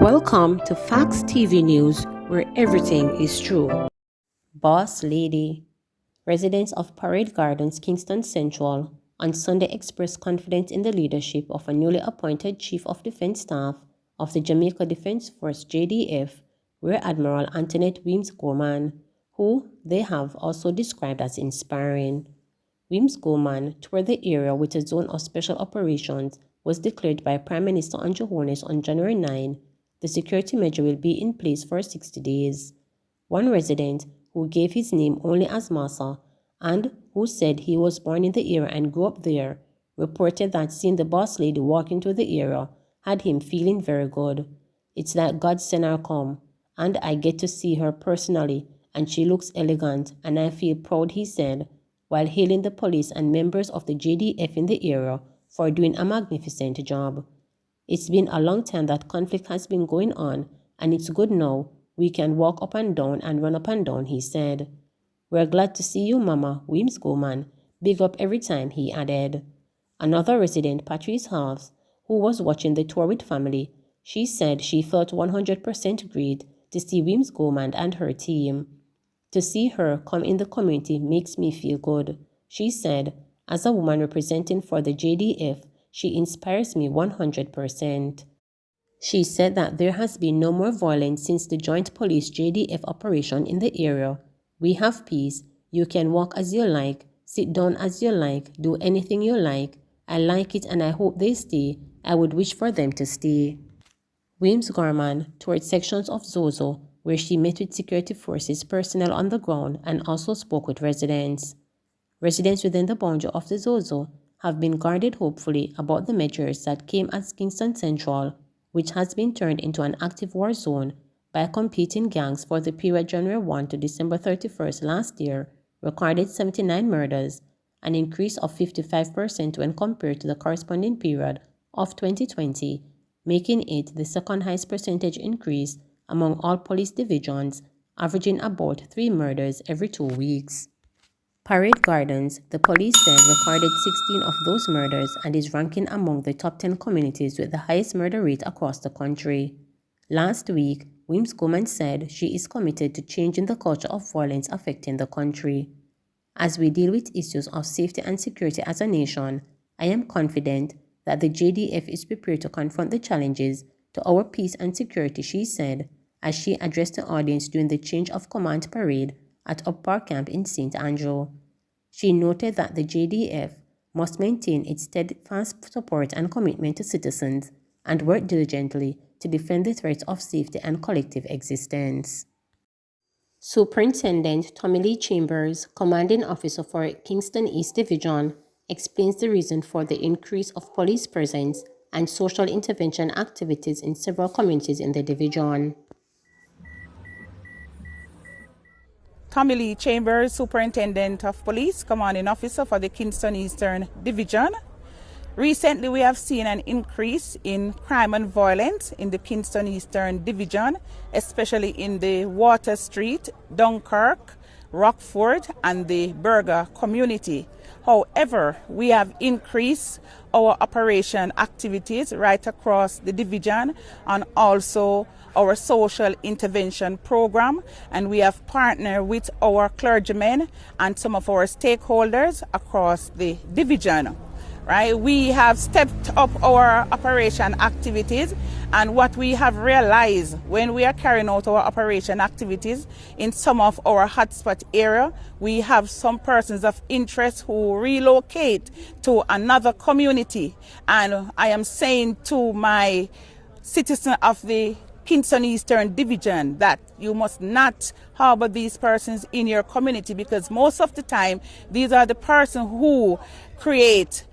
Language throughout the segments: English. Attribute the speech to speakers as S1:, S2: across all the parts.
S1: Welcome to Facts TV News, where everything is true. Boss Lady. Residents of Parade Gardens, Kingston Central, on Sunday expressed confidence in the leadership of a newly appointed Chief of Defense Staff of the Jamaica Defense Force JDF, Rear Admiral Antoinette Weems-Gorman, who they have also described as inspiring. Weems-Gorman toured the area with a zone of special operations was declared by Prime Minister Andrew Holness on January 9. The security measure will be in place for 60 days. One resident, who gave his name only as Massa and who said he was born in the area and grew up there, reported that seeing the boss lady walk into the area had him feeling very good. It's like God sent her come, and I get to see her personally, and she looks elegant, and I feel proud, he said, while hailing the police and members of the JDF in the area for doing a magnificent job. It's been a long time that conflict has been going on, and it's good now we can walk up and down and run up and down, he said. We're glad to see you, Mama, Weems-Gorman. Big up every time, he added. Another resident, Patrice Halves, who was watching the tour with family, she said she felt 100% great to see Weems-Gorman and her team. To see her come in the community makes me feel good, she said. As a woman representing for the JDF, she inspires me 100%. She said that there has been no more violence since the Joint Police JDF operation in the area. We have peace. You can walk as you like, sit down as you like, do anything you like. I like it and I hope they stay. I would wish for them to stay. Weems-Gorman toured sections of Zozo, where she met with security forces personnel on the ground and also spoke with residents. Residents within the boundary of the Zozo have been guarded hopefully about the measures that came as Kingston Central, which has been turned into an active war zone by competing gangs for the period January 1 to December 31st last year, recorded 79 murders, an increase of 55% when compared to the corresponding period of 2020, making it the second highest percentage increase among all police divisions, averaging about 3 murders every 2 weeks. Parade Gardens, the police said, recorded 16 of those murders and is ranking among the top 10 communities with the highest murder rate across the country. Last week, Weems-Gorman said she is committed to changing the culture of violence affecting the country. As we deal with issues of safety and security as a nation, I am confident that the JDF is prepared to confront the challenges to our peace and security, she said, as she addressed the audience during the change of command parade at Up Park Camp in St. Andrew. She noted that the JDF must maintain its steadfast support and commitment to citizens and work diligently to defend the threats of safety and collective existence. Superintendent Tommy Lee Chambers, commanding officer for Kingston East Division, explains the reason for the increase of police presence and social intervention activities in several communities in the division.
S2: Tommy Lee Chambers, Superintendent of Police, Commanding Officer for the Kingston Eastern Division. Recently, we have seen an increase in crime and violence in the Kingston Eastern Division, especially in the Water Street, Dunkirk, Rockford, and the Berger community. However, we have increased our operation activities right across the division and also our social intervention program, and we have partnered with our clergymen and some of our stakeholders across the division. Right, we have stepped up our operation activities, and what we have realized when we are carrying out our operation activities in some of our hotspot area, we have some persons of interest who relocate to another community. And I am saying to my citizen of the Kingston Eastern Division that you must not harbor these persons in your community, because most of the time these are the persons who create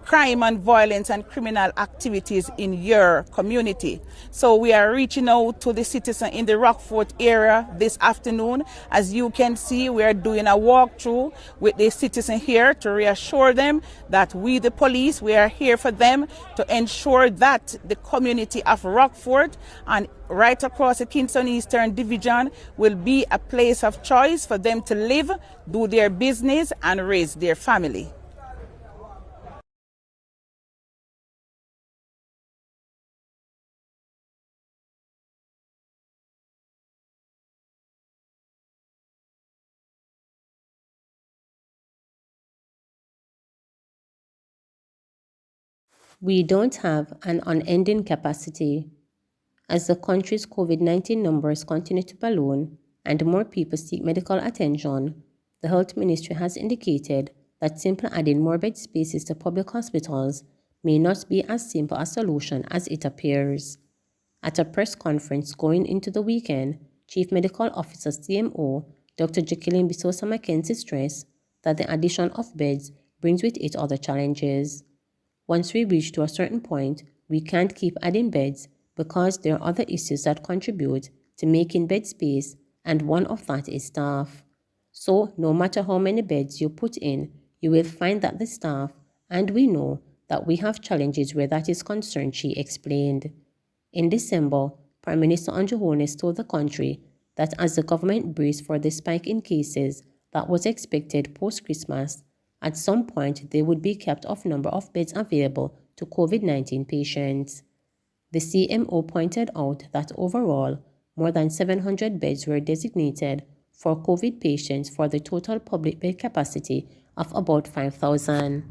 S2: crime and violence and criminal activities in your community. So we are reaching out to the citizen in the Rockford area this afternoon. As you can see, we are doing a walkthrough with the citizen here to reassure them that we, the police, we are here for them to ensure that the community of Rockford and right across the Kingston Eastern Division will be a place of choice for them to live, do their business, and raise their family.
S1: We don't have an unending capacity. As the country's COVID-19 numbers continue to balloon and more people seek medical attention, the Health Ministry has indicated that simply adding more bed spaces to public hospitals may not be as simple a solution as it appears. At a press conference going into the weekend, Chief Medical Officer CMO Dr. Jacqueline Bisosa Mackenzie stressed that the addition of beds brings with it other challenges. Once we reach to a certain point, we can't keep adding beds because there are other issues that contribute to making bed space, and one of that is staff. So, no matter how many beds you put in, you will find that the staff, and we know that we have challenges where that is concerned, she explained. In December, Prime Minister Andrew Holness told the country that as the government braced for the spike in cases that was expected post-Christmas, at some point there would be capped off number of beds available to COVID-19 patients. The CMO pointed out that overall, more than 700 beds were designated for COVID patients for the total public bed capacity of about 5,000.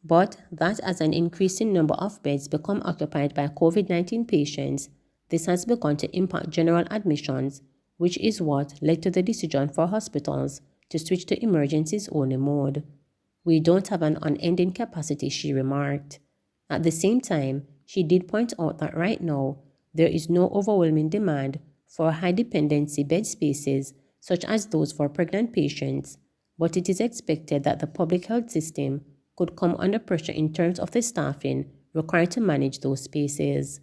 S1: But that as an increasing number of beds become occupied by COVID-19 patients, this has begun to impact general admissions, which is what led to the decision for hospitals to switch to emergencies only mode. We don't have an unending capacity, she remarked. At the same time, she did point out that right now, there is no overwhelming demand for high dependency bed spaces such as those for pregnant patients, but it is expected that the public health system could come under pressure in terms of the staffing required to manage those spaces.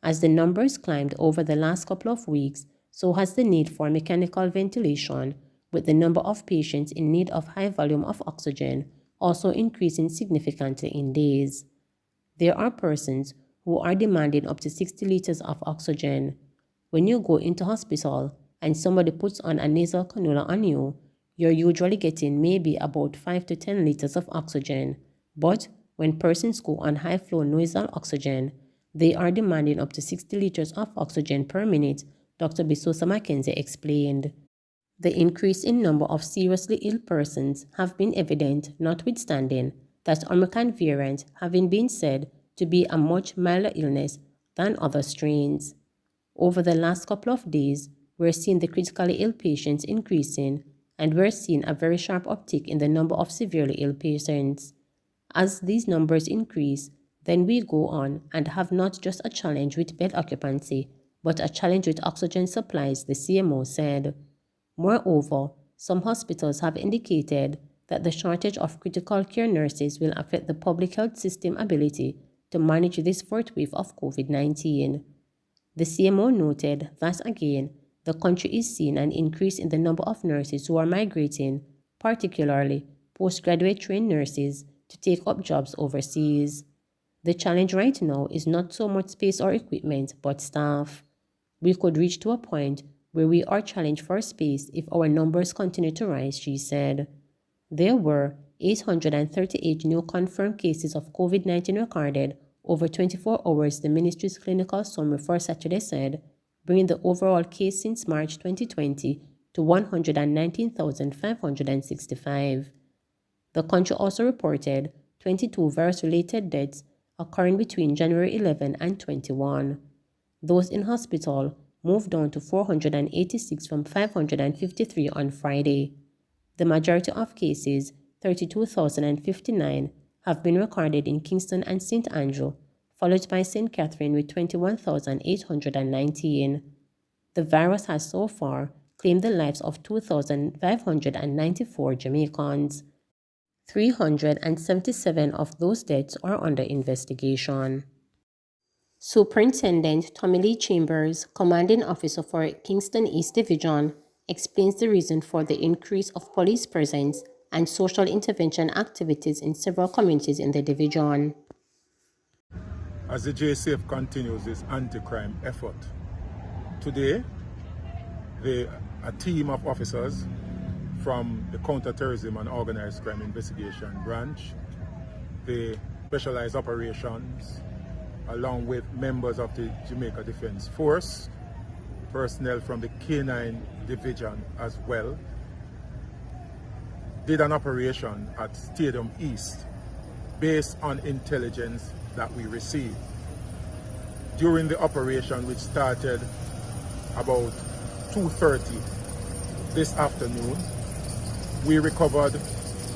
S1: As the numbers climbed over the last couple of weeks, so has the need for mechanical ventilation, with the number of patients in need of high volume of oxygen also increasing significantly in days. There are persons who are demanding up to 60 liters of oxygen. When you go into hospital and somebody puts on a nasal cannula on you, you're usually getting maybe about 5 to 10 liters of oxygen. But when persons go on high-flow nasal oxygen, they are demanding up to 60 liters of oxygen per minute, Dr. Bisosa Mackenzie explained. The increase in number of seriously ill persons have been evident, notwithstanding that Omicron variant having been said to be a much milder illness than other strains. Over the last couple of days, we're seeing the critically ill patients increasing, and we're seeing a very sharp uptick in the number of severely ill patients. As these numbers increase, then we go on and have not just a challenge with bed occupancy, but a challenge with oxygen supplies, the CMO said. Moreover, some hospitals have indicated that the shortage of critical care nurses will affect the public health system ability to manage this fourth wave of COVID-19. The CMO noted that again, the country is seeing an increase in the number of nurses who are migrating, particularly postgraduate trained nurses, to take up jobs overseas. The challenge right now is not so much space or equipment, but staff. We could reach to a point where we are challenged for space if our numbers continue to rise, she said. There were 838 new confirmed cases of COVID-19 recorded over 24 hours, the ministry's clinical summary for Saturday said, bringing the overall case since March 2020 to 119,565. The country also reported 22 virus-related deaths occurring between January 11 and 21. Those in hospital moved down to 486 from 553 on Friday. The majority of cases, 32,059, have been recorded in Kingston and St. Andrew, followed by St. Catherine with 21,819. The virus has so far claimed the lives of 2,594 Jamaicans. 377 of those deaths are under investigation. Superintendent Tommy Lee Chambers, commanding officer for Kingston East Division, explains the reason for the increase of police presence and social intervention activities in several communities in the division.
S3: As the JCF continues its anti-crime effort, today a team of officers from the Counter-Terrorism and Organized Crime Investigation Branch, the Specialized Operations, along with members of the Jamaica Defense Force, personnel from the K9 Division as well, did an operation at Stadium East based on intelligence that we received. During the operation, which started about 2:30 this afternoon, we recovered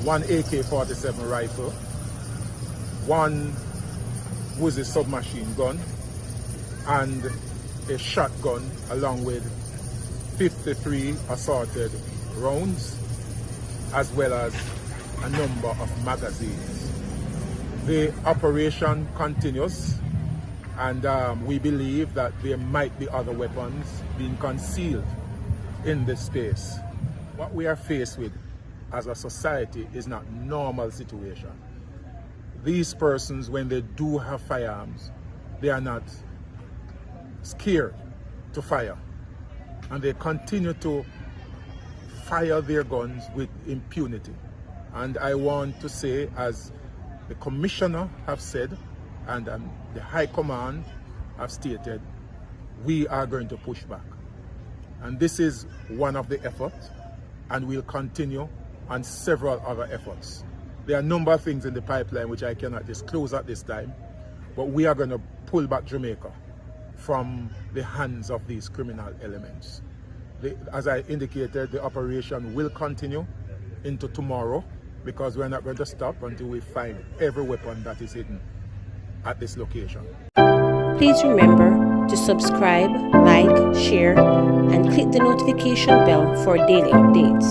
S3: one AK-47 rifle, one Uzi submachine gun, and a shotgun along with 53 assorted rounds, as well as a number of magazines. The operation continues, and we believe that there might be other weapons being concealed in this space. What we are faced with as a society is not a normal situation. These persons, when they do have firearms, they are not scared to fire, and they continue to fire their guns with impunity. And I want to say, as the commissioner have said, and the High Command have stated, we are going to push back. And this is one of the efforts, and we'll continue on several other efforts. There are a number of things in the pipeline which I cannot disclose at this time, but we are going to pull back Jamaica from the hands of these criminal elements. As I indicated, the operation will continue into tomorrow, because we're not going to stop until we find every weapon that is hidden at this location.
S1: Please remember to subscribe, like, share, and click the notification bell for daily updates.